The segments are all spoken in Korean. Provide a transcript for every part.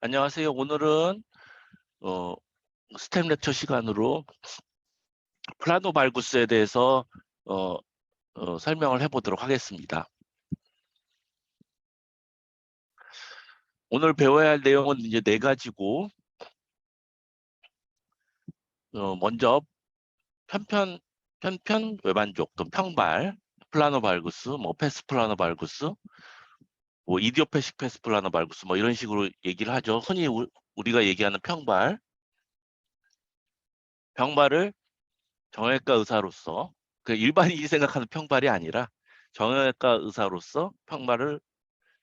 안녕하세요. 오늘은 어, 스템 렉처 시간으로 플라노 발구스에 대해서 설명을 해보도록 하겠습니다. 오늘 배워야 할 내용은 이제 네 가지고, 먼저 편편 외반족 또 평발, 플라노 발구스, 뭐 패스 플라노 발구스, 뭐 이디오패식 패스 플라노 발구스, 뭐 이런 식으로 얘기를 하죠. 흔히 우리가 얘기하는 평발을 정형외과 의사로서, 그 일반인이 생각하는 평발이 아니라 정형외과 의사로서 평발을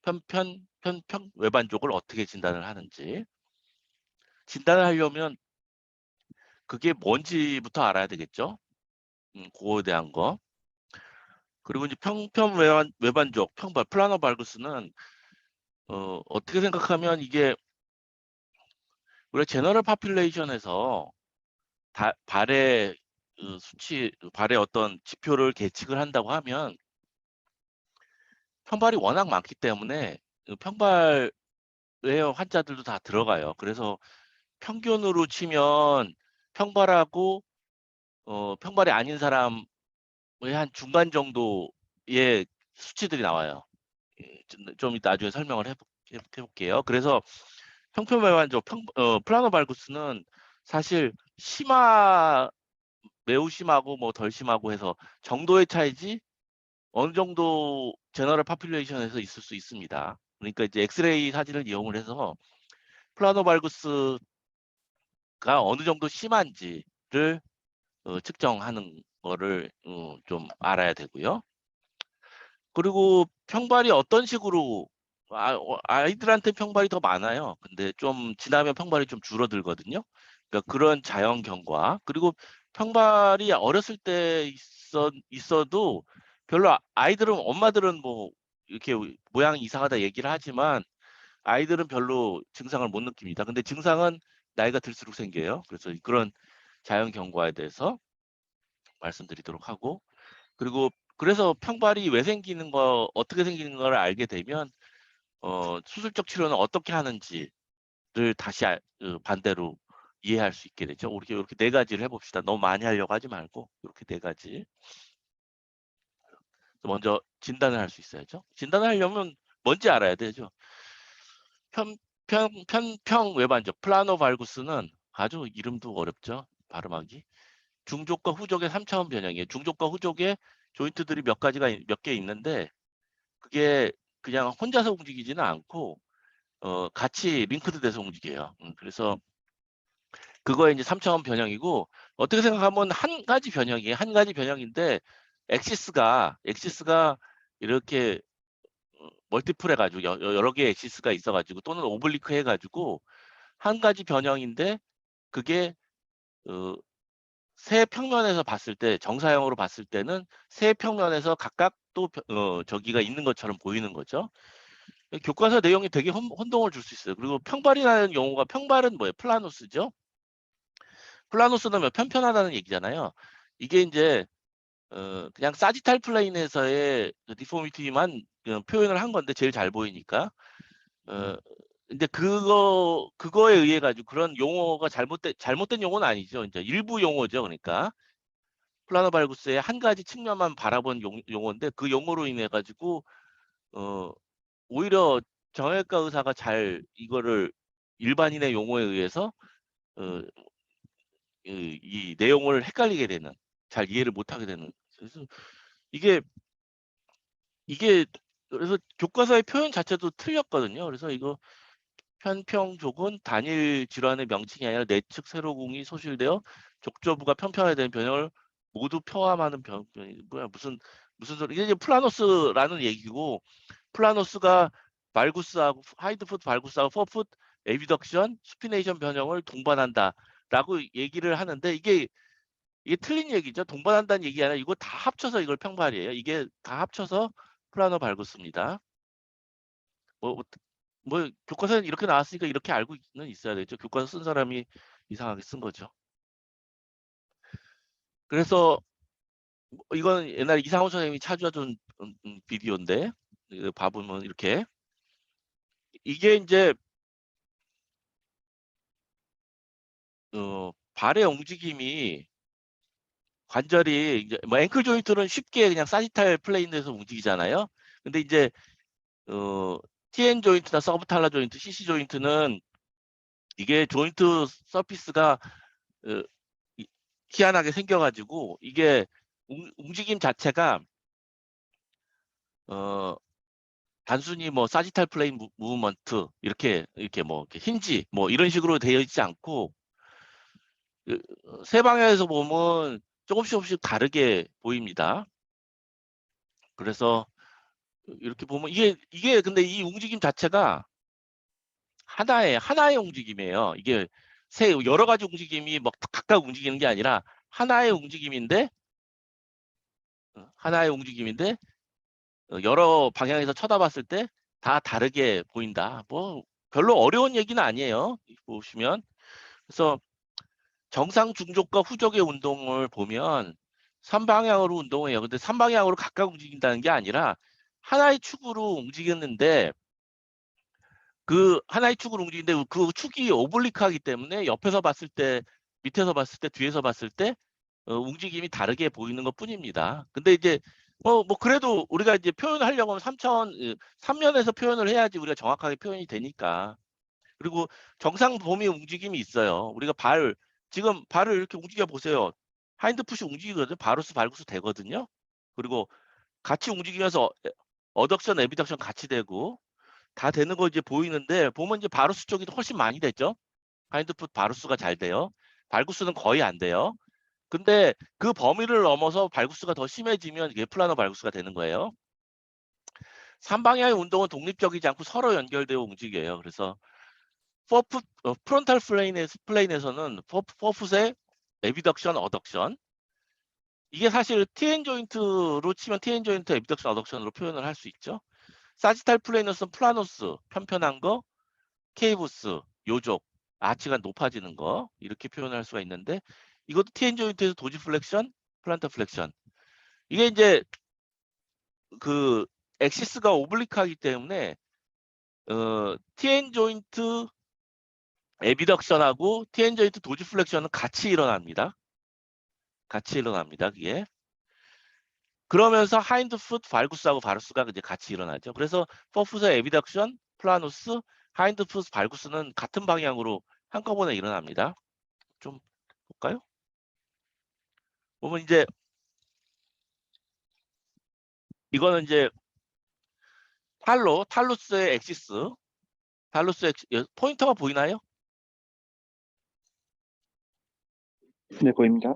편편 외반족을 어떻게 진단을 하는지, 진단을 하려면 그게 뭔지부터 알아야 되겠죠. 그거에 대한 거. 그리고 이제 평편 외반족 평발 플라노 발구스는 어떻게 생각하면 이게 우리가 제너럴 파퓰레이션에서 발의 수치, 발의 어떤 지표를 계측을 한다고 하면 평발이 워낙 많기 때문에 평발의 환자들도 다 들어가요. 그래서 평균으로 치면 평발하고 평발이 아닌 사람의 한 중간 정도의 수치들이 나와요. 좀 이따 나중에 설명을 해볼게요. 그래서 평평외반족 플라노 발구스는 사실 매우 심하고 뭐 덜 심하고 해서 정도의 차이지 어느 정도 제너럴 파퓰레이션에서 있을 수 있습니다. 그러니까 이제 엑스레이 사진을 이용을 해서 플라노 발구스가 어느 정도 심한지를 측정하는 거를 좀 알아야 되고요. 그리고 평발이 어떤 식으로 아이들한테 평발이 더 많아요. 근데 좀 지나면 평발이 좀 줄어들거든요. 그러니까 그런 자연 경과. 그리고 평발이 어렸을 때 있어도 별로 아이들은 엄마들은 뭐 이렇게 모양이 이상하다 얘기를 하지만 아이들은 별로 증상을 못 느낍니다. 근데 증상은 나이가 들수록 생겨요. 그래서 그런 자연 경과에 대해서 말씀드리도록 하고, 그리고 그래서 평발이 왜 생기는 거, 어떻게 생기는 거를 알게 되면 수술적 치료는 어떻게 하는지를 다시 반대로 이해할 수 있게 되죠. 이렇게 네 가지를 해봅시다. 너무 많이 하려고 하지 말고 이렇게 네 가지. 먼저 진단을 할 수 있어야죠. 진단을 하려면 뭔지 알아야 되죠. 평외반족 플라노 발구스는 아주 이름도 어렵죠. 발음하기. 중족과 후족의 3차원 변형이에요. 중족과 후족의 조인트들이 몇 개 있는데 그게 그냥 혼자서 움직이지는 않고 같이 링크드 돼서 움직여요. 그래서 그거에 이제 3차원 변형이고, 어떻게 생각하면 한 가지 변형이에요. 한 가지 변형인데 엑시스가 이렇게 멀티플 해가지고 여러 개의 엑시스가 있어가지고 또는 오블리크 해가지고 한 가지 변형인데 그게 어, 세 평면에서 봤을 때, 정사형으로 봤을 때는 세 평면에서 각각 또 저기가 있는 것처럼 보이는 거죠. 교과서 내용이 되게 혼동을 줄 수 있어요. 그리고 평발이라는 용어가, 평발은 뭐예요? 플라노스죠. 플라노스는 뭐 편편하다는 얘기잖아요. 이게 이제 그냥 사지탈 플레인에서의 그 디포미티만 표현을 한 건데 제일 잘 보이니까. 근데 그거에 의해 가지고 그런 용어가 잘못된 용어는 아니죠. 이제 일부 용어죠. 그러니까 플라노 발구스의 한 가지 측면만 바라본 용어인데 그 용어로 인해 가지고 어, 오히려 정형외과 의사가 잘 이거를 일반인의 용어에 의해서 어, 이 내용을 헷갈리게 되는, 잘 이해를 못하게 되는. 그래서 이게 이게 그래서 교과서의 표현 자체도 틀렸거든요. 그래서 이거 편평족은 단일 질환의 명칭이 아니라 내측 세로공이 소실되어 족저부가 편편화되는 변형을 모두 포함하는 뭐야, 무슨 소리. 이게 이제 플라노스라는 얘기고, 플라노스가 발구스하고 하이드풋 발구스하고 포풋 에비덕션 수피네이션 변형을 동반한다라고 얘기를 하는데, 이게 틀린 얘기죠. 동반한다는 얘기 아니라 이거 다 합쳐서 이걸 평발이에요. 이게 다 합쳐서 플라노 발구스입니다. 뭐, 뭐 교과서는 이렇게 나왔으니까 이렇게 알고는 있어야 되죠. 교과서 쓴 사람이 이상하게 쓴 거죠. 그래서 이건 옛날 이상호 선생님이 찾아준 비디오인데, 이거 봐보면 이렇게, 이게 이제 발의 움직임이 관절이 이제 뭐 앵클 조인트는 쉽게 그냥 사지탈 플레인에서 움직이잖아요. 근데 이제 TN 조인트나 서브탈라 조인트, CC 조인트는 이게 조인트 서피스가 희한하게 생겨가지고 이게 움직임 자체가 단순히 뭐 사지탈 플레인 무브먼트 이렇게 뭐 이렇게 힌지 뭐 이런 식으로 되어 있지 않고 세 방향에서 보면 조금씩 다르게 보입니다. 그래서 이렇게 보면 이게 근데 이 움직임 자체가 하나의 움직임이에요. 이게 여러 가지 움직임이 뭐 각각 움직이는 게 아니라 하나의 움직임인데 여러 방향에서 쳐다봤을 때 다 다르게 보인다. 뭐 별로 어려운 얘기는 아니에요. 보시면. 그래서 정상 중족과 후족의 운동을 보면 3방향으로 운동을 해요. 근데 3방향으로 각각 움직인다는 게 아니라 하나의 축으로 움직였는데 그 하나의 축으로 움직이는데 그 축이 오블리크하기 때문에 옆에서 봤을 때, 밑에서 봤을 때, 뒤에서 봤을 때 움직임이 다르게 보이는 것뿐입니다. 근데 이제 뭐 그래도 우리가 이제 표현하려고 하면 3면에서 표현을 해야지 우리가 정확하게 표현이 되니까. 그리고 정상 범위 움직임이 있어요. 우리가 지금 발을 이렇게 움직여 보세요. 하인드 푸시 움직이거든요. 바루스 발구스 되거든요. 그리고 같이 움직이면서 어덕션, 에비덕션 같이 되고 다 되는 거 이제 보이는데 보면 이제 바루스 쪽이 훨씬 많이 됐죠. 하인드풋 바루스가 잘 돼요. 발구스는 거의 안 돼요. 근데 그 범위를 넘어서 발구스가 더 심해지면 이게 플라너 발구스가 되는 거예요. 3방향의 운동은 독립적이지 않고 서로 연결되어 움직여요. 그래서 프론탈 플레인에서는 포풋의 에비덕션, 어덕션 이게 사실 TN 조인트로 치면 TN 조인트, 에비덕션, 어덕션으로 표현을 할 수 있죠. 사지탈 플레인에서는 플라노스, 편편한 거, 케이브스, 요족, 아치가 높아지는 거 이렇게 표현할 수가 있는데 이것도 TN 조인트에서 도지 플렉션, 플란터 플렉션 이게 이제 그 엑시스가 오블리크하기 때문에 TN 조인트 에비덕션하고 TN 조인트 도지 플렉션은 같이 일어납니다. 그게. 그러면서 하인드 풋 발구스하고 바루스가 이제 같이 일어나죠. 그래서 퍼풋의 에비덕션, 플라누스, 하인드 풋 발구스는 같은 방향으로 한꺼번에 일어납니다. 좀 볼까요? 보면 이제 이거는 이제 탈루스의 엑시스, 포인터가 보이나요? 네, 보입니다.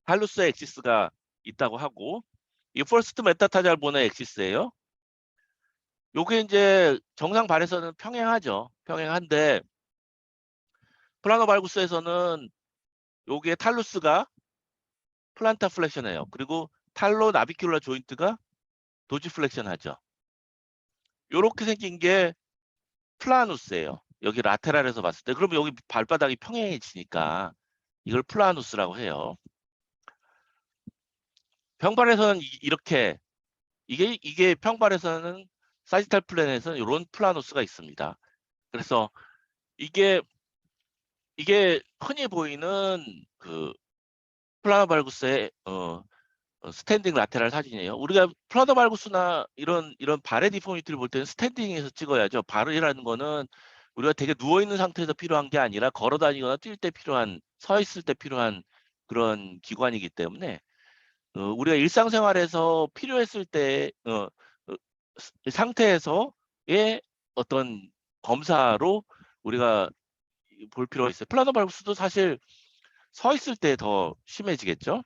탈루스의 엑시스가 있다고 하고 이 퍼스트 메타타잘본의 엑시스예요. 요게 이제 정상 발에서는 평행하죠. 평행한데 플라노 발구스에서는 요게 탈루스가 플란타 플렉션해요. 그리고 탈로 나비큘러 조인트가 도지 플렉션 하죠. 요렇게 생긴 게 플라누스예요. 여기 라테랄에서 봤을 때. 그러면 여기 발바닥이 평행해지니까 이걸 플라누스라고 해요. 평발에서는 이렇게 이게 평발에서는 사지탈 플랜에서는 이런 플라누스가 있습니다. 그래서 이게 흔히 보이는 그 플라노 발구스의 스탠딩 라테랄 사진이에요. 우리가 플라노 발구스나 이런 발의 디포미티를 볼 때는 스탠딩에서 찍어야죠. 발이라는 거는 우리가 되게 누워 있는 상태에서 필요한 게 아니라 걸어 다니거나 뛸 때 필요한, 서 있을 때 필요한 그런 기관이기 때문에 우리가 일상생활에서 필요했을 때 상태에서의 어떤 검사로 우리가 볼 필요가 있어요. 플라노 발구스도 사실 서 있을 때 더 심해지겠죠.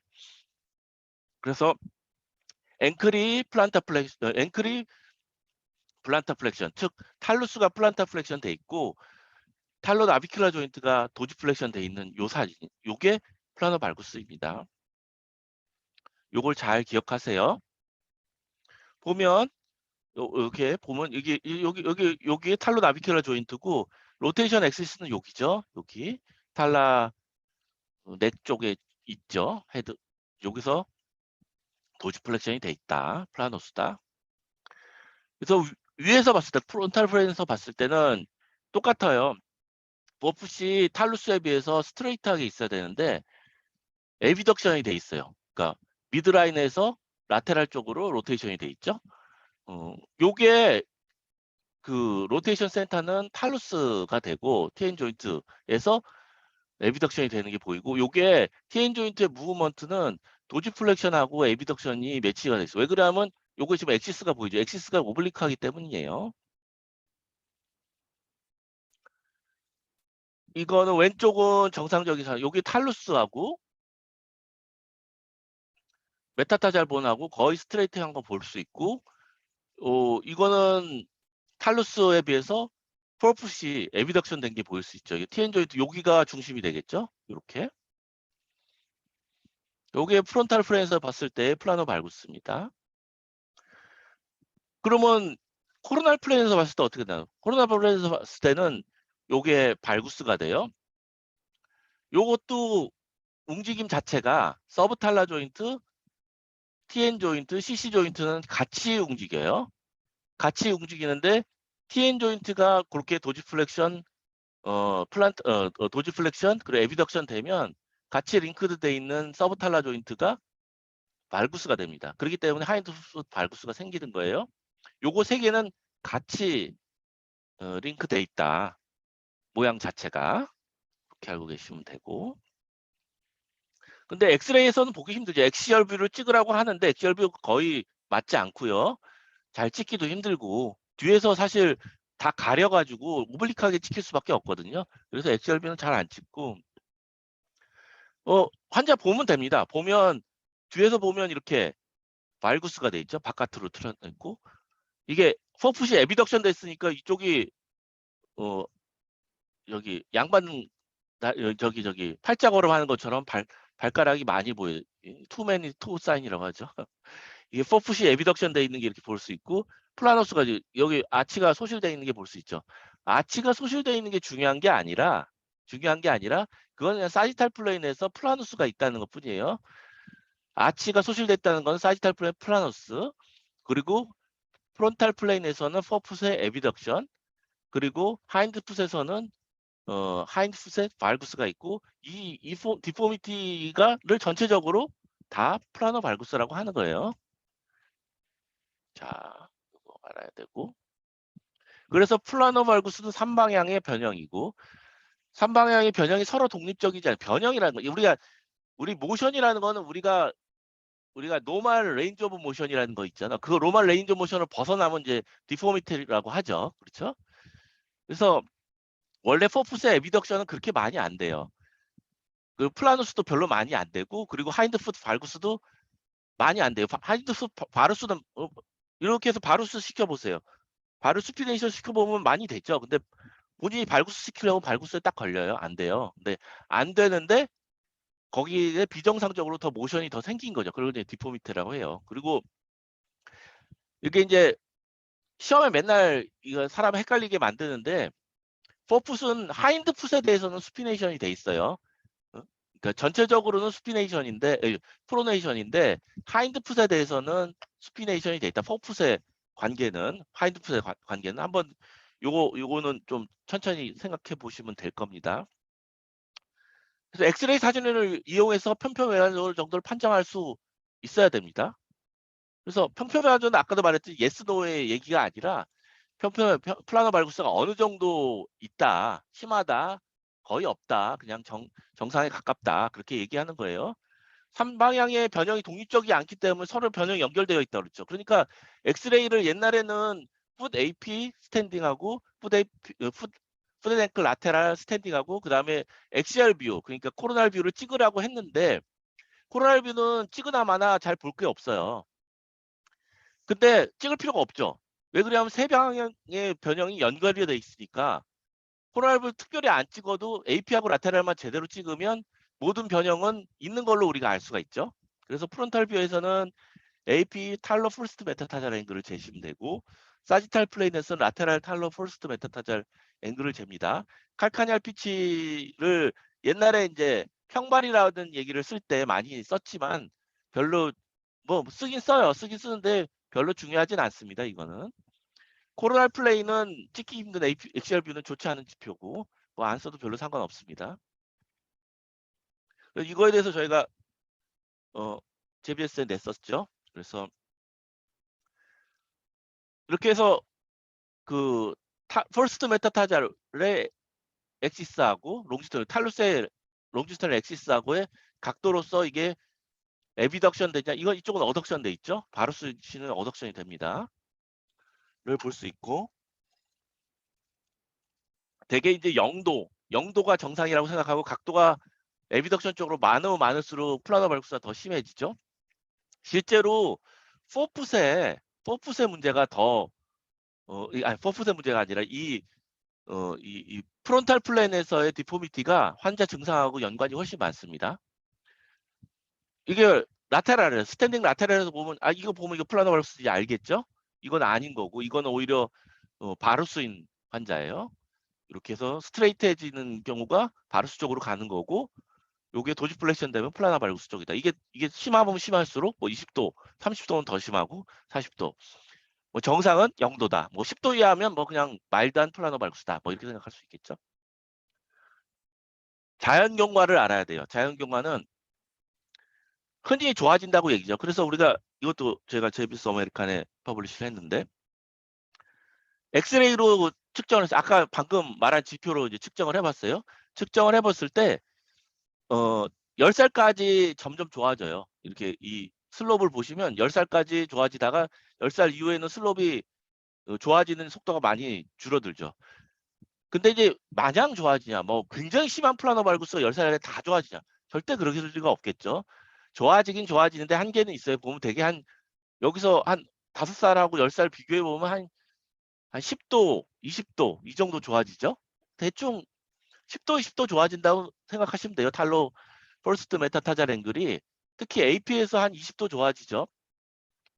그래서 앵클이 플란타 플렉션, 즉 탈루스가 플란타 플렉션 돼 있고 탈로 나비큘라 조인트가 도지 플렉션 돼 있는 요 사진, 요게 플라노 발구스입니다. 요걸 잘 기억하세요. 보면 이렇게 보면 여기 탈로 나비큘라 조인트고 로테이션 엑시스는 여기죠. 여기 탈라 넥 쪽에 있죠. 헤드 여기서 도지 플렉션이 돼 있다. 플라노스다. 그래서 위에서 봤을 때 프론탈 플레인에서 봤을 때는 똑같아요. FOFC 탈루스에 비해서 스트레이트하게 있어야 되는데 에비덕션이 돼 있어요. 그러니까 미드라인에서 라테랄 쪽으로 로테이션이 돼 있죠. 요게 그 로테이션 센터는 탈루스가 되고 TN 조인트에서 에비덕션이 되는 게 보이고, 요게 TN 조인트의 무브먼트는 도지 플렉션하고 에비덕션이 매치가 돼 있어요. 왜 그러냐면 요거 지금 엑시스가 보이죠. 엑시스가 오블리크하기 때문이에요. 이거는 왼쪽은 정상적인 사람, 여기 탈루스하고 메타타잘본하고 거의 스트레이트한 거 볼 수 있고, 이거는 탈루스에 비해서 폴풋이 에비덕션 된 게 보일 수 있죠. 이게 TN 조인트 여기가 중심이 되겠죠. 이렇게. 요게 프론탈 플레인에서 봤을 때 플라노 발구스입니다. 그러면 코로날 플레인에서 봤을 때 어떻게 되나요? 코로날 플레인에서 봤을 때는 요게 발구스가 돼요. 요것도 움직임 자체가 서브탈라 조인트, TN 조인트, CC 조인트는 같이 움직여요. 같이 움직이는데 TN 조인트가 그렇게 도지 플렉션, 도지 플렉션 그리고 에비덕션 되면 같이 링크드 돼 있는 서브탈라 조인트가 발구스가 됩니다. 그렇기 때문에 하인드 풋 발구스가 생기는 거예요. 요거 세 개는 같이 링크돼 있다. 모양 자체가. 그렇게 알고 계시면 되고. 근데 엑스레이에서는 보기 힘들죠. 엑시얼 뷰를 찍으라고 하는데 엑시얼 뷰 거의 맞지 않고요. 잘 찍기도 힘들고 뒤에서 사실 다 가려가지고 오블릭하게 찍힐 수밖에 없거든요. 그래서 엑시얼 뷰는 잘 안 찍고, 환자 보면 됩니다. 보면 뒤에서 보면 이렇게 발구스가 돼 있죠. 바깥으로 틀어냈고, 이게 포풋이 에비덕션 됐으니까 이쪽이 여기 양반 저기 팔자걸음 하는 것처럼 발가락이 많이 보여요. 투맨이 투 사인이라고 하죠. 이게 포풋이 에비덕션 돼 있는 게 이렇게 볼 수 있고, 플라노스가 여기 아치가 소실돼 있는 게 볼 수 있죠. 아치가 소실돼 있는 게 중요한 게 아니라 그건 그냥 사지탈 플레인에서 플라누스가 있다는 것 뿐이에요. 아치가 소실됐다는 건 사지탈 플레인 플라누스, 그리고 프론탈 플레인에서는 포풋의 에비덕션, 그리고 하인드 풋에서는 하인드 풋에 발구스가 있고, 이 디포미티가를 전체적으로 다 플라노 발구스라고 하는 거예요. 자, 이거 알아야 되고. 그래서 플라노 발구스는 3방향의 변형이고, 3방향의 변형이 서로 독립적이지 않아요. 변형이라는 거, 우리 모션이라는 거는 우리가 노멀 레인지 오브 모션이라는 거 있잖아. 그 노멀 레인지 오브 모션을 벗어나면 이제 디포미티라고 하죠. 그렇죠? 그래서 원래 포풋의 에비덕션은 그렇게 많이 안 돼요. 그 플라누스도 별로 많이 안 되고, 그리고 하인드풋 발구스도 많이 안 돼요. 하인드풋 바루스는 이렇게 해서 바루스 시켜보세요. 바로 스피네이션 시켜보면 많이 됐죠. 근데 본인이 발구스 시키려면 발구스에 딱 걸려요. 안 돼요. 근데 안 되는데 거기에 비정상적으로 더 모션이 더 생긴 거죠. 그걸 이제 디포미티라고 해요. 그리고 이게 이제 시험에 맨날 이거 사람 헷갈리게 만드는데, 포풋은 하인드 풋에 대해서는 스피네이션이 돼 있어요. 그러니까 전체적으로는 스피네이션인데, 프로네이션인데 하인드 풋에 대해서는 스피네이션이 돼 있다. 포풋의 관계는, 하인드 풋의 관계는 한번 요거는 좀 천천히 생각해 보시면 될 겁니다. 그래서 엑스레이 사진을 이용해서 편편외환율 정도를 판정할 수 있어야 됩니다. 그래서 편편외환율은 아까도 말했듯이 예스 노의 얘기가 아니라 플라노 발구스가 어느 정도 있다, 심하다, 거의 없다, 그냥 정상에 가깝다, 그렇게 얘기하는 거예요. 3방향의 변형이 독립적이 않기 때문에 서로 변형이 연결되어 있다 그랬죠. 그러니까 엑스레이를 옛날에는 풋 AP 스탠딩하고 풋 앵클 라테랄 스탠딩하고 그다음에 엑시얼 뷰, 그러니까 코로날 뷰를 찍으라고 했는데, 코로날 뷰는 찍으나 마나 잘 볼 게 없어요. 근데 찍을 필요가 없죠. 왜 그러냐면 세 방향의 변형이 연결이 돼 있으니까 코로날 뷰 특별히 안 찍어도 AP하고 라테랄만 제대로 찍으면 모든 변형은 있는 걸로 우리가 알 수가 있죠. 그래서 프론탈 뷰에서는 AP 탈로 풀스트 메타타잘 앵글을 재시면 되고, 사지탈 플레인에서는 라테랄 탈로 풀스트 메타타잘 앵글을 잽니다. 칼카니알 피치를 옛날에 이제 평발이라는 얘기를 쓸 때 많이 썼지만 별로 뭐 쓰긴 써요. 쓰긴 쓰는데 별로 중요하진 않습니다. 이거는 코로날 플레인은 찍기 힘든 엑시얼 뷰는 좋지 않은 지표고, 뭐 안 써도 별로 상관없습니다. 이거에 대해서 저희가 JBS에 냈었죠. 그래서 이렇게 해서 그 퍼스트 메타타자의 엑시스하고 탈루스의 롱지스턴 엑시스하고의 각도로서 이게 에비덕션 되냐, 이쪽은 어덕션 돼 있죠. 바루스 씨는 어덕션이 됩니다. 를 볼 수 있고, 대개 이제 0도가 정상이라고 생각하고 각도가 에비덕션 쪽으로 많을수록 플라너 발국수가 더 심해지죠. 실제로 4풋의 문제가 더 아니 4풋의 문제가 아니라 이 프론탈 플랜에서의 디포미티가 환자 증상하고 연관이 훨씬 많습니다. 이게 라테랄에 스탠딩 라테랄에서 보면 이거 보면 이거 플라너 발국수인지 알겠죠? 이건 아닌 거고 이거는 오히려 바루스인 환자예요. 이렇게 해서 스트레이트해지는 경우가 바루스 쪽으로 가는 거고, 요게 도지플렉션 되면 플라나 발국수 쪽이다. 이게 심하면 심할수록 뭐 20도, 30도는 더 심하고 40도. 뭐 정상은 0도다. 뭐 10도 이하면 뭐 그냥 마일드한 플라나 발국수다. 뭐 이렇게 생각할 수 있겠죠. 자연 경과를 알아야 돼요. 자연 경과는 흔히 좋아진다고 얘기죠. 그래서 우리가 이것도 제가 제비스 어메리칸에 퍼블리시를 했는데, 엑스레이로 측정을 해서 아까 방금 말한 지표로 이제 측정을 해봤어요. 측정을 해봤을 때 10살까지 점점 좋아져요. 이렇게 이 슬롭을 보시면 10살까지 좋아지다가 10살 이후에는 슬롭이 좋아지는 속도가 많이 줄어들죠. 근데 이제 마냥 좋아지냐, 뭐 굉장히 심한 플라너 발국수가 10살에 다 좋아지냐, 절대 그럴 리가 없겠죠. 좋아지긴 좋아지는데 한계는 있어요. 보면 되게 여기서 한 5살하고 10살 비교해 보면 한 10도, 20도 이 정도 좋아지죠. 대충 10도, 20도 좋아진다고 생각하시면 돼요. 탈로 퍼스트 메타타자 앵글이 특히 AP에서 한 20도 좋아지죠.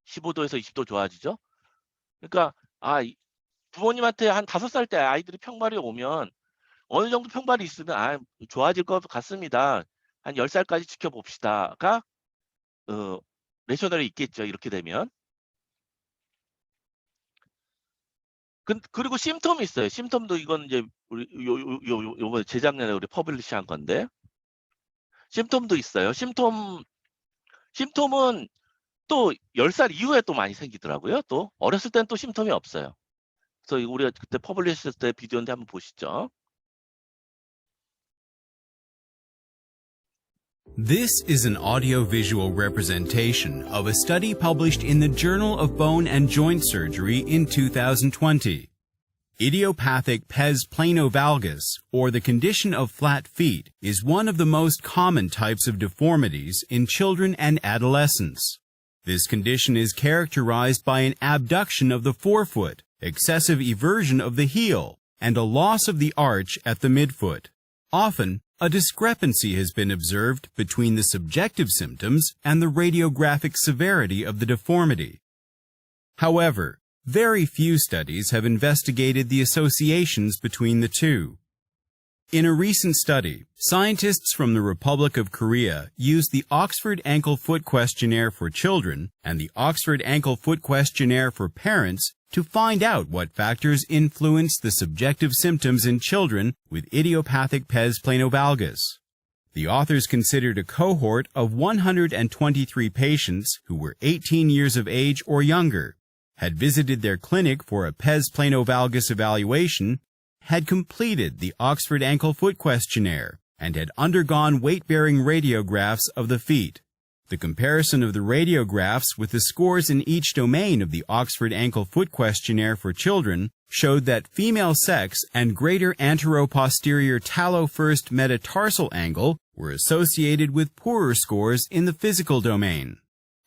15도에서 20도 좋아지죠. 그러니까 부모님한테 한 5살 때 아이들이 평발이 오면 어느 정도 평발이 있으면 좋아질 것 같습니다. 한 10살까지 지켜봅시다가 내셔널이 있겠죠. 이렇게 되면. 그리고 심텀이 있어요. 심텀도 이건 이제 우리 요번에 재작년에 우리 퍼블리시한 건데, 심텀도 있어요. 심톰은 또 10살 이후에 또 많이 생기더라고요. 또 어렸을 땐 또 심텀이 없어요. 그래서 우리가 그때 퍼블리시 했을 때 비디오인데 한번 보시죠. This is an audio-visual representation of a study published in the Journal of Bone and Joint Surgery in 2020. Idiopathic pes planovalgus, or the condition of flat feet, is one of the most common types of deformities in children and adolescents. This condition is characterized by an abduction of the forefoot, excessive eversion of the heel, and a loss of the arch at the midfoot. Often, a discrepancy has been observed between the subjective symptoms and the radiographic severity of the deformity. However, very few studies have investigated the associations between the two. In a recent study, scientists from the Republic of Korea used the Oxford Ankle-Foot Questionnaire for children and the Oxford Ankle-Foot Questionnaire for parents to find out what factors influence the subjective symptoms in children with idiopathic pes planovalgus. The authors considered a cohort of 123 patients who were 18 years of age or younger, had visited their clinic for a pes planovalgus evaluation, had completed the Oxford Ankle-Foot Questionnaire, and had undergone weight-bearing radiographs of the feet. The comparison of the radiographs with the scores in each domain of the Oxford Ankle-Foot Questionnaire for children showed that female sex and greater anteroposterior talus-first metatarsal angle were associated with poorer scores in the physical domain.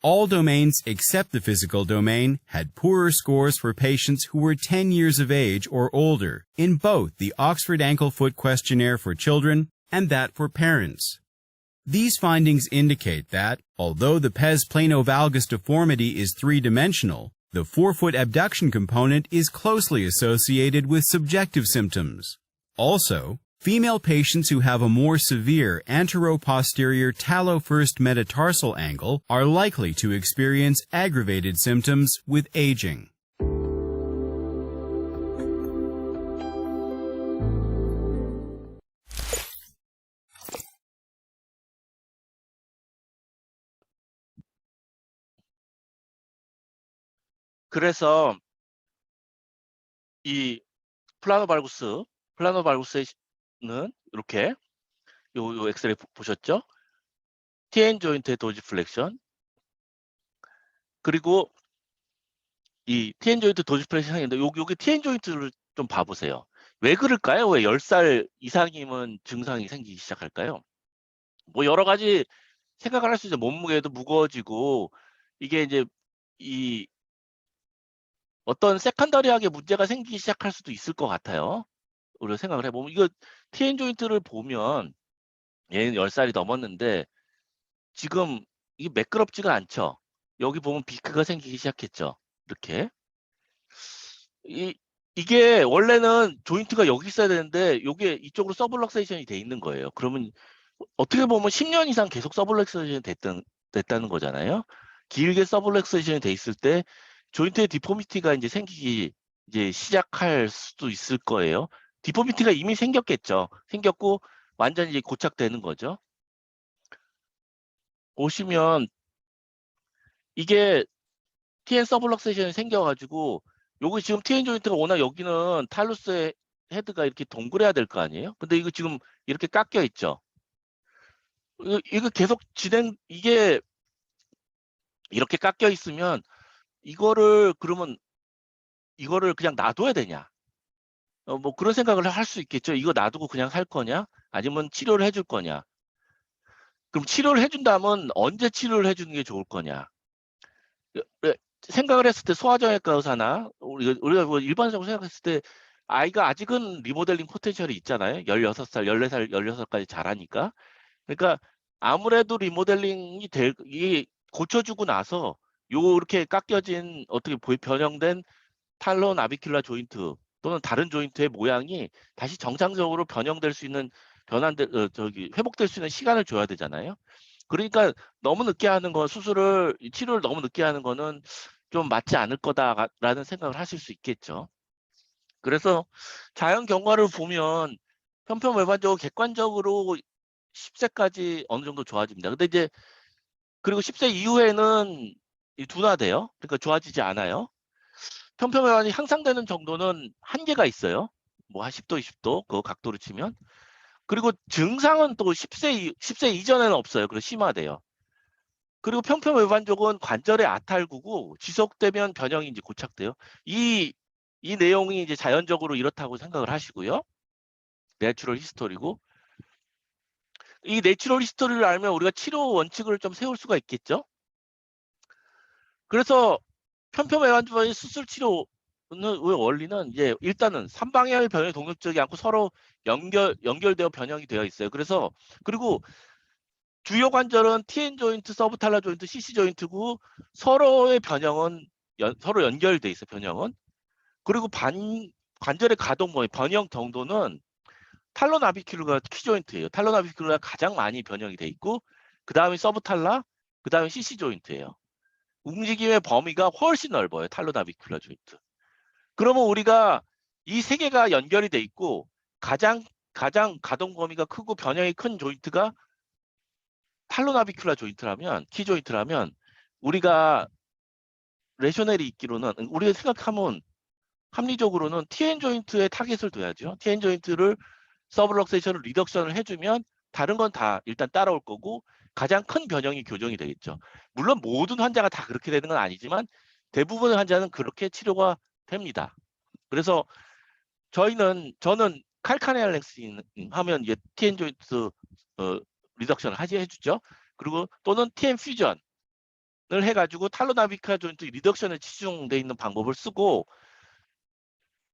All domains except the physical domain had poorer scores for patients who were 10 years of age or older in both the Oxford Ankle-Foot Questionnaire for children and that for parents. These findings indicate that, although the pes planovalgus deformity is three-dimensional, the forefoot abduction component is closely associated with subjective symptoms. Also, female patients who have a more severe anteroposterior talus-first metatarsal angle are likely to experience aggravated symptoms with aging. 그래서 이 플라노 발구스는 이렇게 요 엑스레이 보셨죠? TN 조인트의 도지 플렉션, 그리고 이 TN 조인트 도지 플렉션인데 여기 TN 조인트를 좀 봐보세요. 왜 그럴까요? 왜 10살 이상이면 증상이 생기기 시작할까요? 뭐 여러 가지 생각을 할 수 있죠. 몸무게도 무거워지고 이게 이제 이 어떤 세컨더리하게 문제가 생기기 시작할 수도 있을 것 같아요. 우리가 생각을 해보면 이거 TN 조인트를 보면 얘는 10살이 넘었는데 지금 이게 매끄럽지가 않죠. 여기 보면 비크가 생기기 시작했죠. 이렇게 이게 원래는 조인트가 여기 있어야 되는데 이게 이쪽으로 서블럭세이션이 돼 있는 거예요. 그러면 어떻게 보면 10년 이상 계속 서블럭세이션이 됐다는 거잖아요. 길게 서블럭세이션이 돼 있을 때 조인트의 디포미티가 이제 생기기 이제 시작할 수도 있을 거예요. 디포미티가 이미 생겼겠죠. 생겼고 완전히 이제 고착되는 거죠. 보시면 이게 TN 서블럭세이션이 생겨가지고 요거 지금 TN 조인트가 워낙 여기는 탈루스의 헤드가 이렇게 동그래야 될 거 아니에요? 근데 이거 지금 이렇게 깎여 있죠. 이거 계속 이게 이렇게 깎여 있으면 그러면 이거를 그냥 놔둬야 되냐? 뭐 그런 생각을 할 수 있겠죠. 이거 놔두고 그냥 살 거냐? 아니면 치료를 해줄 거냐? 그럼 치료를 해준다면 언제 치료를 해주는 게 좋을 거냐? 생각을 했을 때 소아정외과 의사나 우리가 뭐 일반적으로 생각했을 때 아이가 아직은 리모델링 포텐셜이 있잖아요. 16살, 14살, 16살까지 자라니까. 그러니까 아무래도 리모델링이 이 고쳐주고 나서 요렇게 깎여진 어떻게 변형된 탈로 나비큘라 조인트 또는 다른 조인트의 모양이 다시 정상적으로 변형될 수 있는 회복될 수 있는 시간을 줘야 되잖아요. 그러니까 너무 늦게 하는 치료를 너무 늦게 하는 거는 좀 맞지 않을 거다라는 생각을 하실 수 있겠죠. 그래서 자연 경과를 보면 편편외반적으로 객관적으로 10세까지 어느 정도 좋아집니다. 근데 이제 그리고 10세 이후에는 둔화돼요. 그러니까 좋아지지 않아요. 편편외반이 향상되는 정도는 한계가 있어요. 뭐 한 10도, 20도 그 각도로 치면. 그리고 증상은 또 10세 이전에는 없어요. 그리고 심화돼요. 그리고 편편외반족은 관절의 아탈구고 지속되면 변형이 이제 고착돼요. 이 내용이 이제 자연적으로 이렇다고 생각을 하시고요. 내추럴 히스토리고 이 내추럴 히스토리를 알면 우리가 치료 원칙을 좀 세울 수가 있겠죠. 그래서 편편외반족의 수술 치료의 원리는 이제 일단은 삼방향의 변형이 동력적이 않고 서로 연결되어 변형이 되어 있어요. 그리고 주요 관절은 TN 조인트, 서브탈라 조인트, CC 조인트고 서로의 변형은 서로 연결돼 있어요. 변형은. 그리고 관절의 가동 변형 정도는 탈로나비큘러가 키 조인트예요. 탈로나비큘러가 가장 많이 변형이 돼 있고 그 다음에 서브탈라, 그 다음에 CC 조인트예요. 움직임의 범위가 훨씬 넓어요. 탈로나비큘러 조인트. 그러면 우리가 이 세 개가 연결이 돼 있고 가장 가동 범위가 크고 변형이 큰 조인트가 탈로나비큘라 조인트라면 키 조인트라면 우리가 레셔넬이 있기로는 우리가 생각하면 합리적으로는 TN 조인트에 타겟을 둬야죠. TN 조인트를 서브럭세이션을 리덕션을 해주면 다른 건 다 일단 따라올 거고 가장 큰 변형이 교정이 되겠죠. 물론 모든 환자가 다 그렇게 되는 건 아니지만 대부분의 환자는 그렇게 치료가 됩니다. 그래서 저는 칼카네알 랭싱 하면 이제 TN 조인트 리덕션을 해주죠. 그리고 또는 TN 퓨전을 해가지고 탈로나비큘라 조인트 리덕션에 치중돼 있는 방법을 쓰고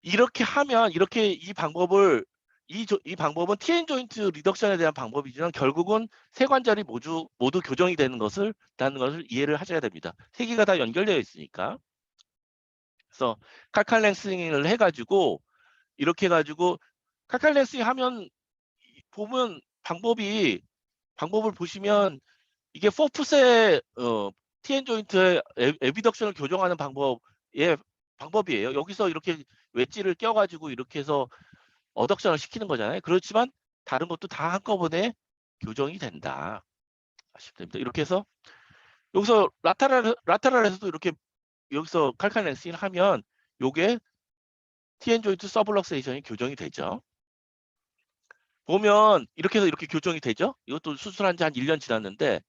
이렇게 하면 이 방법은 TN 조인트 리덕션에 대한 방법이지만 결국은 세 관절이 모두 교정이 되는 것을 이해를 하셔야 됩니다. 세 개가 다 연결되어 있으니까. 그래서 칼칼랭싱을 해가지고 이렇게 해가지고 칼칼랭싱 하면 보면 방법을 보시면 이게 포프스의 TN 조인트의 에비덕션을 교정하는 방법이에요. 여기서 이렇게 웨지를 껴가지고 이렇게 해서 어덕션을 시키는 거잖아요. 그렇지만 다른 것도 다 한꺼번에 교정이 된다. 아시면 됩니다. 이렇게 해서 여기서 라테랄에서도 이렇게 여기서 칼칼 랭싱을 하면 요게 TN 조인트 서블럭세이션이 교정이 되죠. 보면 이렇게 해서 이렇게 교정이 되죠. 이것도 수술한 지 한 1년 지났는데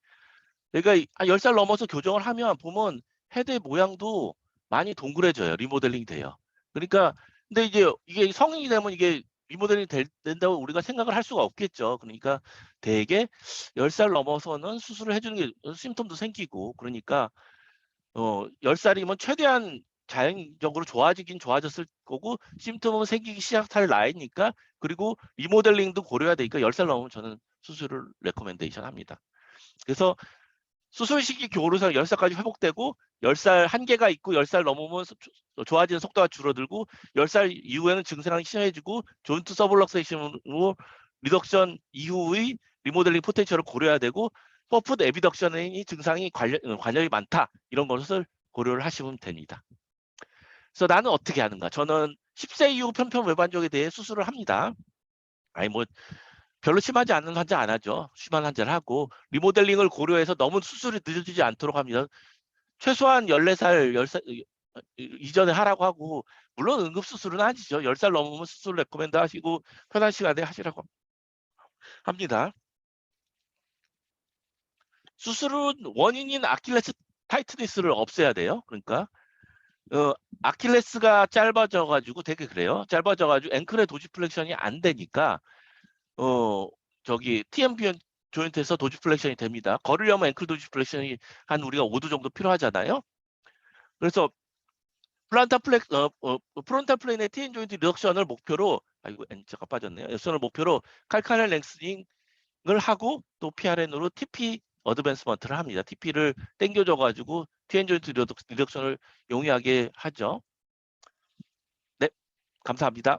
내가 한 10살 넘어서 교정을 하면 보면 헤드의 모양도 많이 동그래져요. 리모델링 돼요. 그러니까 근데 이제 이게 성인이 되면 이게 리모델링 된다고 우리가 생각을 할 수가 없겠죠. 그러니까 대개 10살 넘어서는 수술을 해주는 게 심텀도 생기고 그러니까 10살이면 최대한 자연적으로 좋아지긴 좋아졌을 거고 심텀은 생기기 시작할 나이니까 그리고 리모델링도 고려해야 되니까 10살 넘으면 저는 수술을 레코멘데이션 합니다. 그래서 수술 시기 교로상 10살까지 회복되고 10살 한계가 있고 10살 넘으면 좋아지는 속도가 줄어들고 10살 이후에는 증상이 심해지고 조인트 서블럭세이션으로 리덕션 이후의 리모델링 포텐셜을 고려해야 되고 퍼프드 에비덕션의 증상이 관련이 많다. 이런 것을 고려를 하시면 됩니다. 그래서 나는 어떻게 하는가? 저는 10세 이후 편편 외반족에 대해 수술을 합니다. 아니 뭐 별로 심하지 않은 환자 안 하죠. 심한 환자를 하고 리모델링을 고려해서 너무 수술이 늦어지지 않도록 합니다. 최소한 14살, 10살 이전에 하라고 하고 물론 응급수술은 아니죠. 10살 넘으면 수술 레코멘드 하시고 편한 시간에 하시라고 합니다. 수술은 원인인 아킬레스 타이트니스를 없애야 돼요. 그러니까 아킬레스가 짧아져가지고 되게 그래요. 짧아져가지고 앵클의 도지플렉션이 안 되니까 저기 TMB 조인트에서 도지플렉션이 됩니다. 걸으려면 앵클 도지플렉션이 한 우리가 5도 정도 필요하잖아요. 그래서 프론탈 플레인의 TN 조인트 리덕션을 목표로 아이고 N자가 빠졌네요. 리덕션을 목표로 칼카넬 랭스닝을 하고 또 PRN으로 TP 어드밴스먼트를 합니다. TP를 땡겨줘 가지고 TN 조인트 리덕션을 용이하게 하죠. 네, 감사합니다.